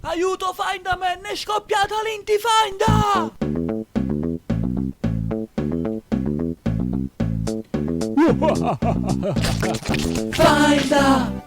Aiuto, find a man, è scoppiata l'intifinda! Finda!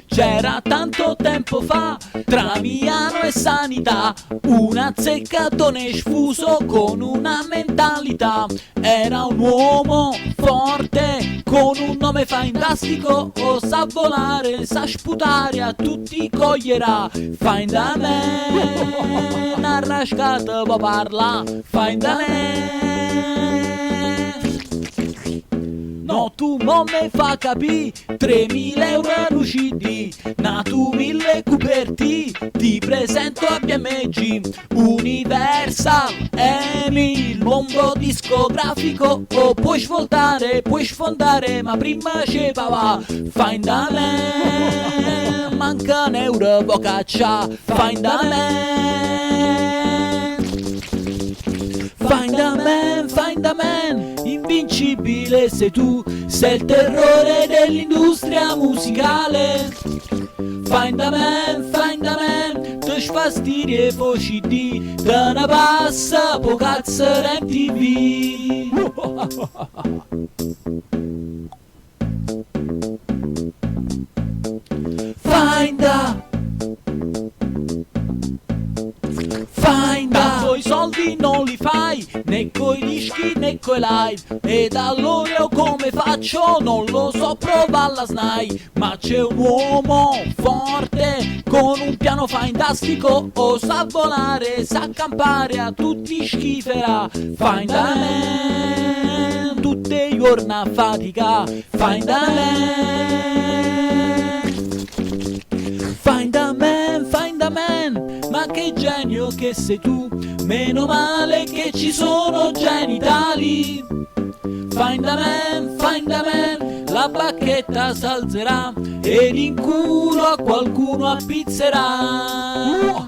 C'era tanto tempo fa, tra Milano e Sanità, un azzeccatone sfuso con una mentalità. Era un uomo forte, con un nome fantastico, o sa volare, sa sputare, a tutti coglierà. Find a man, arrascata può parla, find a man. No, tu mo me fa capì, 3.000 euro lucidi, natu 1.000 coperti, ti presento a BMG, Universal, EMI, il mondo discografico, o puoi svoltare, puoi sfondare, ma prima ce va, find a man, manca un euro bocaccia, find a man, find a man, invincibile sei tu, sei il terrore dell'industria musicale. Find a man, ti sfastidi e voci di, da una passa, po' cazzare MTV. Tanto i soldi non li fai, né coi dischi né coi live, ed allora io come faccio? Non lo so, prova la SNAI. Ma c'è un uomo forte, con un piano fantastico, o sa volare, sa campare, a tutti schiferà. Find a man, tutte i giorni a fatica, find a man, find a man, ma che genio che sei tu, meno male che ci sono genitali. Find a man, la bacchetta s'alzerà ed in culo a qualcuno appizzerà.